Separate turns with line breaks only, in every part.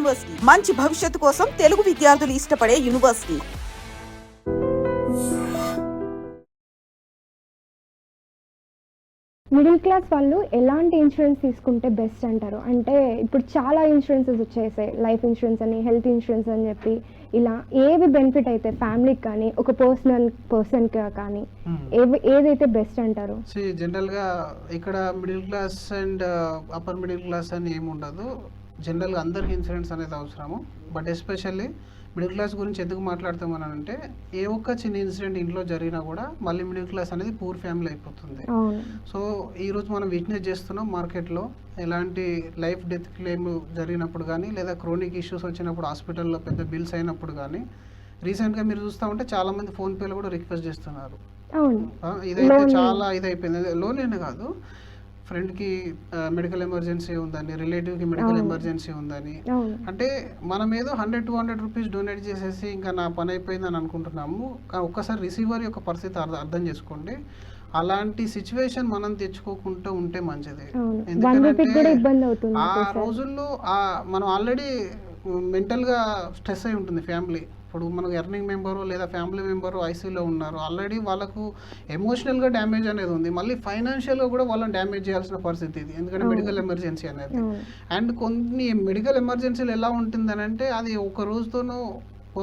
University, మంచి భవిష్యత్తు కోసం తెలుగు విద్యార్థులు ఇష్టపడే యూనివర్సిటీ.
మిడిల్ క్లాస్ వాళ్ళు ఎలాంటి ఇన్సూరెన్స్ తీసుకుంటే బెస్ట్ అంటారు? అంటే ఇప్పుడు చాలా ఇన్సూరెన్సెస్ వచ్చేసాయి, లైఫ్ ఇన్సూరెన్స్ అని, హెల్త్ ఇన్సూరెన్స్ అని చెప్పి. ఇలా ఏవి బెనిఫిట్ అయితే ఫ్యామిలీకి కానీ ఒక పర్సన్కి కానీ ఏదైతే బెస్ట్ అంటారు?
జనరల్గా ఇక్కడ middle class and upper middle class అని ఏమి ఉండదు. జనరల్గా అందరికి ఇన్సూరెన్స్ అనేది అవసరము. బట్ ఎస్పెషల్లీ మిడిల్ క్లాస్ గురించి ఎందుకు మాట్లాడతామనంటే, ఏ ఒక్క చిన్న ఇన్సిడెంట్ ఇంట్లో జరిగినా కూడా మళ్ళీ మిడిల్ క్లాస్ అనేది పూర్ ఫ్యామిలీ అయిపోతుంది. సో ఈరోజు మనం విట్నెస్ చేస్తున్నాం మార్కెట్లో. ఎలాంటి లైఫ్ డెత్ క్లెయిమ్ జరిగినప్పుడు కానీ, లేదా క్రోనిక్ ఇష్యూస్ వచ్చినప్పుడు హాస్పిటల్లో పెద్ద బిల్స్ అయినప్పుడు కానీ, రీసెంట్గా మీరు చూస్తూ ఉంటే చాలామంది ఫోన్పేలో కూడా రిక్వెస్ట్ చేస్తున్నారు. ఇదైతే చాలా ఇదైపోయింది. లోన్ అయినా కాదు, ఫ్రెండ్కి మెడికల్ ఎమర్జెన్సీ ఉందని, రిలేటివ్కి మెడికల్ ఎమర్జెన్సీ ఉందని, అంటే మనం ఏదో 100-200 రూపీస్ డొనేట్ చేసేసి ఇంకా నా పని అయిపోయిందని అనుకుంటున్నాము. కానీ ఒక్కసారి రిసీవర్ యొక్క పరిస్థితి అర్థం చేసుకోండి. అలాంటి సిచ్యువేషన్ మనం తెచ్చుకోకుండా ఉంటే మంచిది. ఎందుకంటే ఆ రోజుల్లో మనం ఆల్రెడీ మెంటల్గా స్ట్రెస్ అయి ఉంటుంది ఫ్యామిలీ. ఇప్పుడు మనకు ఎర్నింగ్ మెంబరు లేదా ఫ్యామిలీ మెంబరు ఐసీలో ఉన్నారు, ఆల్రెడీ వాళ్ళకు ఎమోషనల్గా డ్యామేజ్ అనేది ఉంది. మళ్ళీ ఫైనాన్షియల్గా కూడా వాళ్ళని డ్యామేజ్ చేయాల్సిన పరిస్థితి ఇది, ఎందుకంటే మెడికల్ ఎమర్జెన్సీ అనేది. అండ్ కొన్ని మెడికల్ ఎమర్జెన్సీలు ఎలా ఉంటుందని అంటే, అది ఒక రోజుతోనో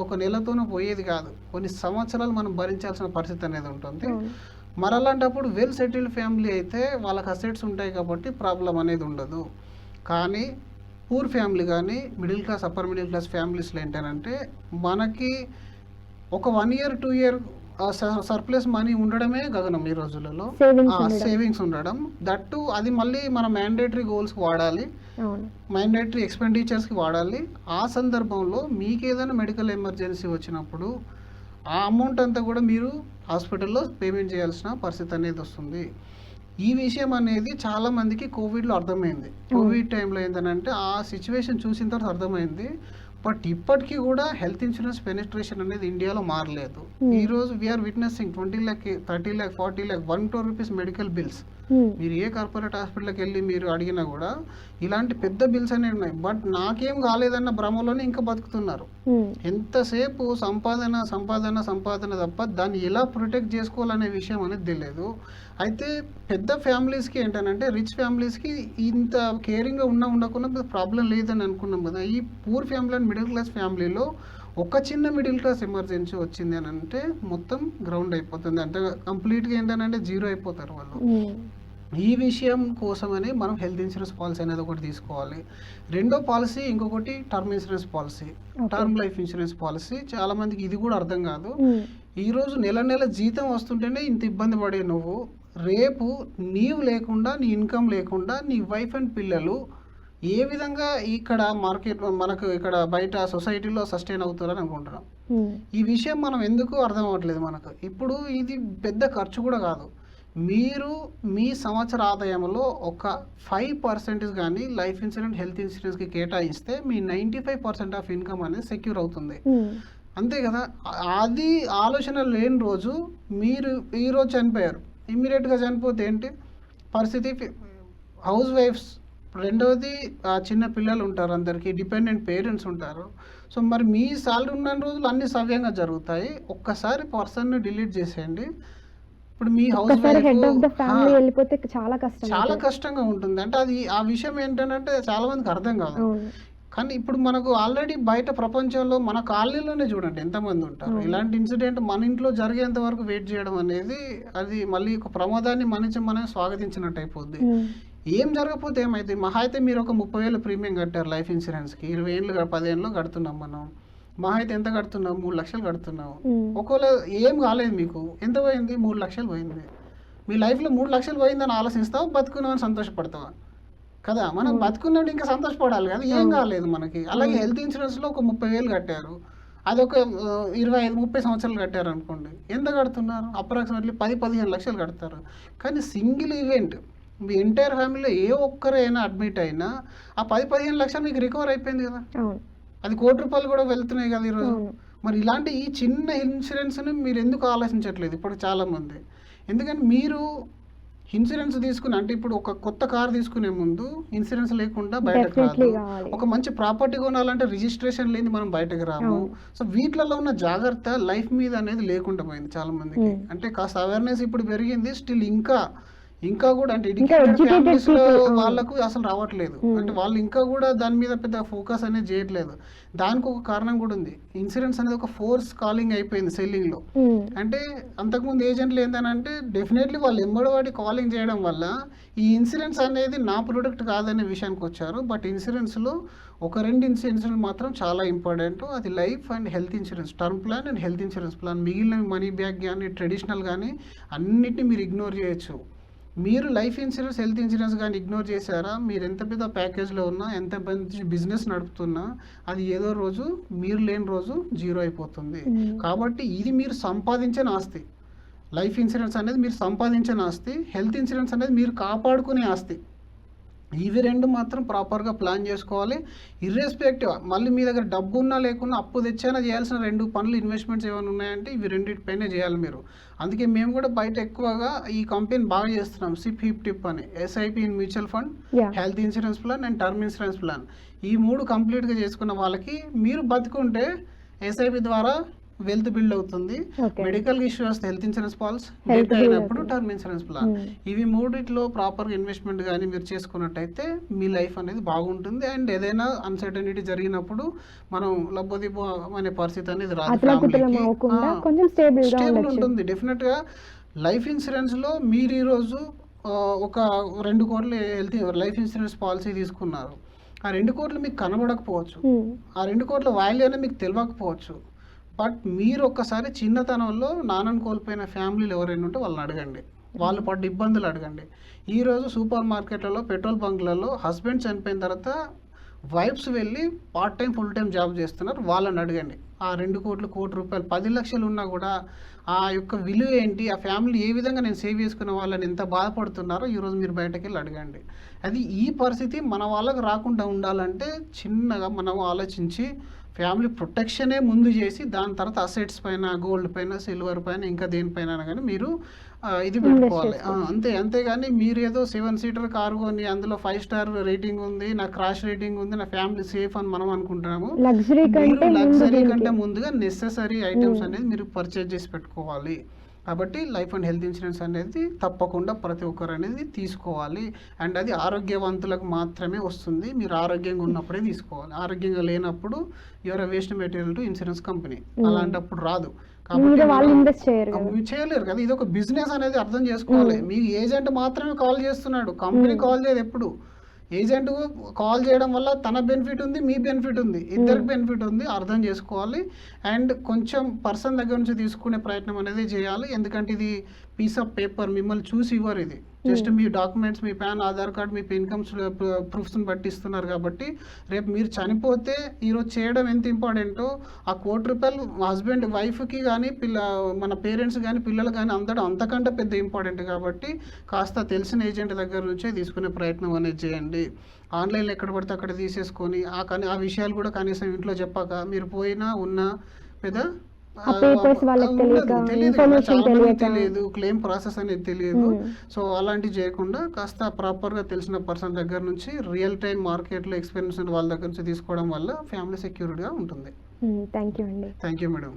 ఒక నెలతోనో పోయేది కాదు, కొన్ని సంవత్సరాలు మనం భరించాల్సిన పరిస్థితి అనేది ఉంటుంది. మరి అలాంటప్పుడు వెల్ సెటిల్డ్ ఫ్యామిలీ అయితే వాళ్ళకి అసెట్స్ ఉంటాయి కాబట్టి ప్రాబ్లం అనేది ఉండదు. కానీ పూర్ ఫ్యామిలీ కానీ middle class upper middle class ఫ్యామిలీస్లో ఏంటంటే, మనకి ఒక 1 year 2 year సర్ప్లస్ మనీ ఉండడమే గగనం ఈ రోజులలో. సేవింగ్స్ ఉండడం, దట్టు అది మళ్ళీ మన మ్యాండేటరీ గోల్స్కి వాడాలి, మ్యాండేటరీ ఎక్స్పెండిచర్స్కి వాడాలి. ఆ సందర్భంలో మీకు ఏదైనా మెడికల్ ఎమర్జెన్సీ వచ్చినప్పుడు ఆ అమౌంట్ అంతా కూడా మీరు హాస్పిటల్లో పేమెంట్ చేయాల్సిన పరిస్థితి అనేది వస్తుంది. ఈ విషయం అనేది చాలా మందికి కోవిడ్లో అర్థమైంది. కోవిడ్ టైంలో ఏంటంటే ఆ సిచ్యువేషన్ చూసిన తర్వాత అర్థమైంది. బట్ ఇప్పటికీ కూడా హెల్త్ ఇన్సూరెన్స్ పెనిట్రేషన్ అనేది ఇండియాలో మారలేదు. ఈ రోజు we are witnessing 20 lakh, 30 lakh, 40 lakh, 1 crore rupees medical bills. మీరు ఏ కార్పొరేట్ హాస్పిటల్కి వెళ్ళి మీరు అడిగినా కూడా ఇలాంటి పెద్ద బిల్స్ అనేవి ఉన్నాయి. బట్ నాకేం కాలేదన్న భ్రమలోనే ఇంకా బతుకుతున్నారు. ఎంతసేపు సంపాదన సంపాదన సంపాదన తప్ప దాన్ని ఎలా ప్రొటెక్ట్ చేసుకోవాలనే విషయం అనేది తెలియదు. అయితే పెద్ద ఫ్యామిలీస్కి ఏంటంటే, రిచ్ ఫ్యామిలీస్కి ఇంత కేరింగ్గా ఉండకుండా ప్రాబ్లం లేదని అనుకున్నాం కదా. ఈ poor family and middle class ఫ్యామిలీలో ఒక చిన్న మిడిల్ క్లాస్ ఎమర్జెన్సీ వచ్చింది అని అంటే మొత్తం గ్రౌండ్ అయిపోతుంది, అంటే కంప్లీట్గా ఏంటంటే జీరో అయిపోతారు వాళ్ళు. ఈ విషయం కోసమని మనం హెల్త్ ఇన్సూరెన్స్ పాలసీ అనేది ఒకటి తీసుకోవాలి. రెండో పాలసీ ఇంకొకటి term insurance policy, term life insurance policy. చాలా మందికి ఇది కూడా అర్థం కాదు. ఈరోజు నెల జీతం వస్తుంటేనే ఇంత ఇబ్బంది పడే నువ్వు, రేపు నీవు లేకుండా, నీ ఇన్కమ్ లేకుండా నీ వైఫ్ అండ్ పిల్లలు ఏ విధంగా ఇక్కడ మార్కెట్ మనకు ఇక్కడ బయట సొసైటీలో సస్టైన్ అవుతారని అనుకుంటున్నాం. ఈ విషయం మనం ఎందుకు అర్థం అవ్వట్లేదు మనకు. ఇప్పుడు ఇది పెద్ద ఖర్చు కూడా కాదు. మీరు మీ సంవత్సర ఆదాయంలో ఒక 5% కానీ లైఫ్ ఇన్సూరెన్స్ హెల్త్ ఇన్సూరెన్స్కి కేటాయిస్తే మీ 95% ఆఫ్ ఇన్కమ్ అనేది సెక్యూర్ అవుతుంది. అంతే కదా. అది ఆలోచన లేని రోజు మీరు ఈరోజు చనిపోయారు, ఇమ్మీడియట్గా చనిపోతే ఏంటి పరిస్థితి? హౌస్ వైఫ్స్, రెండవది చిన్న పిల్లలు ఉంటారు, అందరికీ డిపెండెంట్ పేరెంట్స్ ఉంటారు. సో మరి మీ సాలరీ ఉన్న రోజులు అన్ని సవ్యంగా జరుగుతాయి. ఒక్కసారి పర్సన్ని డిలీట్ చేసేయండి. ఇప్పుడు మీ హౌస్ వైఫ్ చాలా కష్టంగా ఉంటుంది. అంటే అది ఆ విషయం ఏంటంటే చాలా మందికి అర్థం కాదు. కానీ ఇప్పుడు మనకు ఆల్రెడీ బయట ప్రపంచంలో మన కాలనీలోనే చూడండి ఎంతమంది ఉంటారు. ఇలాంటి ఇన్సిడెంట్ మన ఇంట్లో జరిగేంత వరకు వెయిట్ చేయడం అనేది అది మళ్ళీ ఒక ప్రమాదాన్ని మనం స్వాగతించినట్టు అయిపోద్ది. ఏం జరగకపోతే ఏమైతే, మహా అయితే మీరు ఒక 30,000 ప్రీమియం కట్టారు లైఫ్ ఇన్సూరెన్స్కి, 20 ఏళ్ళు 10 ఏళ్ళు కడుతున్నాం మనం. మహా అయితే ఎంత కడుతున్నాం? 3 లక్షలు కడుతున్నాం. ఒకవేళ ఏం కాలేదు, మీకు ఎంత పోయింది? 3 లక్షలు పోయింది. మీ లైఫ్లో 3 లక్షలు పోయిందని ఆలోచిస్తావు, బతుకున్నామని సంతోషపడతావా? కదా. మనం బతుకున్నప్పుడు ఇంకా సంతోషపడాలి కదా, ఏం కాలేదు మనకి. అలాగే హెల్త్ ఇన్సూరెన్స్లో ఒక 30,000 కట్టారు, అది ఒక 25-30 సంవత్సరాలు కట్టారు అనుకోండి, ఎంత కడుతున్నారు? అప్రాక్సిమేట్లీ 10-15 లక్షలు కడతారు. కానీ సింగిల్ ఈవెంట్ మీ ఎంటైర్ ఫ్యామిలీలో ఏ ఒక్కరైనా అడ్మిట్ అయినా ఆ 10-15 లక్షలు మీకు రికవర్ అయిపోయింది కదా. అది 1 కోటి రూపాయలు కూడా వెళ్తున్నాయి కదా ఈరోజు. మరి ఇలాంటి ఈ చిన్న ఇన్సూరెన్స్ని మీరు ఎందుకు ఆలోచించట్లేదు ఇప్పుడు చాలామంది? ఎందుకంటే మీరు ఇన్సూరెన్స్ తీసుకుని అంటే ఇప్పుడు ఒక కొత్త కార్ తీసుకునే ముందు ఇన్సూరెన్స్ లేకుండా బయటకు
Definitely
రాదు.
కావాలి.
ఒక మంచి ప్రాపర్టీ కొనాలంటే రిజిస్ట్రేషన్ లేని మనం బయటకు రాము.
అవును.
సో వీటిలలో ఉన్న జాగ్రత్త లైఫ్ మీద అనేది లేకుండా పోయింది చాలా మందికి. అంటే కాస్త అవేర్నెస్ ఇప్పుడు పెరిగింది, స్టిల్ ఇంకా కూడా అంటే ఎడ్యుకేటెడ్
educated
ఫ్యామిలీస్ లో
people,
వాళ్ళకు అసలు రావట్లేదు. అంటే వాళ్ళు ఇంకా కూడా దాని మీద పెద్ద ఫోకస్ అనేది చేయట్లేదు. దానికి ఒక కారణం కూడా ఉంది. ఇన్సూరెన్స్ అనేది ఒక ఫోర్స్ కాలింగ్ అయిపోయింది సెల్లింగ్ లో. అంటే అంతకుముందు ఏజెంట్లు ఏంటంటే డెఫినెట్లీ వాళ్ళు ఎంబడవాడి కాలింగ్ చేయడం వల్ల ఈ ఇన్సూరెన్స్ అనేది నా ప్రొడక్ట్ కాదనే విషయానికి వచ్చారు. బట్ ఇన్సూరెన్స్లో ఒక 2 ఇన్సూరెన్స్లు మాత్రం చాలా ఇంపార్టెంట్. అది life and health insurance, term plan and health insurance plan. మిగిలిన మనీ బ్యాక్ కానీ ట్రెడిషనల్ కానీ అన్నిటిని మీరు ఇగ్నోర్ చేయొచ్చు. మీరు లైఫ్ ఇన్సూరెన్స్ హెల్త్ ఇన్సూరెన్స్ కానీ ఇగ్నోర్ చేశారా, మీరు ఎంత పెద్ద ప్యాకేజ్లో ఉన్నా, ఎంత మంచి బిజినెస్ నడుపుతున్నా, అది ఏదో రోజు మీరు లేని రోజు జీరో అయిపోతుంది. కాబట్టి ఇది మీరు సంపాదించిన ఆస్తి. లైఫ్ ఇన్సూరెన్స్ అనేది మీరు సంపాదించిన ఆస్తి, హెల్త్ ఇన్సూరెన్స్ అనేది మీరు కాపాడుకునే ఆస్తి. ఇవి 2 మాత్రం ప్రాపర్గా ప్లాన్ చేసుకోవాలి. ఇర్రెస్పెక్టివ్ మళ్ళీ మీ దగ్గర డబ్బు ఉన్నా లేకున్నా అప్పు తెచ్చైనా చేయాల్సిన 2 పనులు ఇన్వెస్ట్మెంట్స్ ఏమైనా ఉన్నాయంటే ఇవి రెండింటిపైనే చేయాలి మీరు. అందుకే మేము కూడా బయట ఎక్కువగా ఈ కంపెనీ బాగా చేస్తున్నాం. సిప్ హిప్ టిప్ అని, SIP in mutual fund, health insurance plan and term insurance plan. ఈ 3 కంప్లీట్గా చేసుకున్న వాళ్ళకి మీరు బతుకుంటే ఎస్ఐపి ద్వారా వెల్త్ బిల్డ్ అవుతుంది. మెడికల్ ఇష్యూ వస్తే హెల్త్ ఇన్సూరెన్స్ పాలసీ, డెత్ అయినప్పుడు టర్మ్ ఇన్సూరెన్స్ ప్లాన్. ఇవి 3 ప్రాపర్గా ఇన్వెస్ట్మెంట్ కానీ మీరు చేసుకున్నట్టయితే మీ లైఫ్ అనేది బాగుంటుంది. అండ్ ఏదైనా అన్సర్టనిటీ జరిగినప్పుడు మనం లబ్బోదిబ్బో అనే పరిస్థితి అనేది రాదు. స్టేబుల్ ఉంటుంది డెఫినెట్గా. లైఫ్ ఇన్సూరెన్స్లో మీరు ఈరోజు ఒక 2 కోట్ల హెల్త్ లైఫ్ ఇన్సూరెన్స్ పాలసీ తీసుకున్నారు. ఆ 2 కోట్లు మీకు కనబడకపోవచ్చు, ఆ 2 కోట్ల వాల్యూ అనేది మీకు తెలియకపోవచ్చు. బట్ మీరు ఒక్కసారి చిన్నతనంలో నాన్నను కోల్పోయిన ఫ్యామిలీలు ఎవరైనా ఉంటే వాళ్ళని అడగండి, వాళ్ళు పడ్డ ఇబ్బందులు అడగండి. ఈరోజు సూపర్ మార్కెట్లలో, పెట్రోల్ బంక్లలో హస్బెండ్ చనిపోయిన తర్వాత వైఫ్స్ వెళ్ళి part time full time job చేస్తున్నారు, వాళ్ళని అడగండి. ఆ 2 కోట్లు, కోటి రూపాయలు, 10 లక్షలు ఉన్నా కూడా ఆ యొక్క విలువ ఏంటి, ఆ ఫ్యామిలీ ఏ విధంగా నేను సేవ్ చేసుకున్న వాళ్ళని ఎంత బాధపడుతున్నారో ఈరోజు మీరు బయటకు వెళ్ళి అడగండి. అది ఈ పరిస్థితి మన వాళ్ళకు రాకుండా ఉండాలంటే చిన్నగా మనం ఆలోచించి ఫ్యామిలీ ప్రొటెక్షనే ముందు చేసి దాని తర్వాత అసెట్స్ పైన, గోల్డ్ పైన, సిల్వర్ పైన, ఇంకా దేనిపైన కానీ మీరు ఇది పెట్టుకోవాలి. అంతేగాని మీరు ఏదో 7 సీటర్ కారు కొని అందులో 5 స్టార్ రేటింగ్ ఉంది, నా క్రాష్ రేటింగ్ ఉంది, నా ఫ్యామిలీ సేఫ్ అని మనం అనుకుంటున్నాము. లగ్జరీ కంటే ముందుగా నెసెసరీ ఐటమ్స్ అనేది మీరు పర్చేజ్ చేసి పెట్టుకోవాలి. కాబట్టి లైఫ్ అండ్ హెల్త్ ఇన్సూరెన్స్ అనేది తప్పకుండా ప్రతి ఒక్కరు అనేది తీసుకోవాలి. అండ్ అది ఆరోగ్యవంతులకు మాత్రమే వస్తుంది. మీరు ఆరోగ్యంగా ఉన్నప్పుడే తీసుకోవాలి. ఆరోగ్యంగా లేనప్పుడు your waste material to insurance company, అలాంటప్పుడు రాదు. కాబట్టి చేయలేరు కదా. ఇది ఒక బిజినెస్ అనేది అర్థం చేసుకోవాలి. మీ ఏజెంట్ మాత్రమే కాల్ చేస్తున్నాడు, కంపెనీ కాల్ చేయదు. ఎప్పుడు ఏజెంట్ కాల్ చేయడం వల్ల తన బెనిఫిట్ ఉంది, మీ బెనిఫిట్ ఉంది, ఇద్దరికి బెనిఫిట్ ఉంది, అర్థం చేసుకోవాలి. అండ్ కొంచెం పర్సన్ దగ్గర నుంచి తీసుకునే ప్రయత్నం అనేది చేయాలి. ఎందుకంటే ఇది పీస్ ఆఫ్ పేపర్, మిమ్మల్ని చూసి ఇవ్వరు. ఇది జస్ట్ మీ డాక్యుమెంట్స్, మీ పాన్, ఆధార్ కార్డ్, మీ ఇన్కమ్స్ ప్రూఫ్స్ని బట్టి ఇస్తున్నారు. కాబట్టి రేపు మీరు చనిపోతే ఈరోజు చేయడం ఎంత ఇంపార్టెంటో ఆ 1 కోటి రూపాయలు హస్బెండ్ వైఫ్కి కానీ మన పేరెంట్స్ కానీ పిల్లలు కానీ అందడం అంతకంటే పెద్ద ఇంపార్టెంట్. కాబట్టి కాస్త తెలిసిన ఏజెంట్ దగ్గర నుంచే తీసుకునే ప్రయత్నం అనేది చేయండి. ఆన్లైన్లో ఎక్కడ పడితే అక్కడ తీసేసుకొని ఆ విషయాలు కూడా కనీసం ఇంట్లో చెప్పాక మీరు పోయినా ఉన్నా పెద్ద తెలియదు, క్లెయిమ్ ప్రాసెస్ అనేది తెలియదు. సో అలాంటివి చేయకుండా కాస్త ప్రాపర్గా తెలిసిన పర్సన్ దగ్గర నుంచి రియల్ టైం మార్కెట్లో ఎక్స్పీరియన్స్ వాళ్ళ దగ్గర నుంచి తీసుకోవడం వల్ల ఫ్యామిలీ సెక్యూర్డ్గా ఉంటుంది.
థ్యాంక్ యూ అండి.
Thank you madam.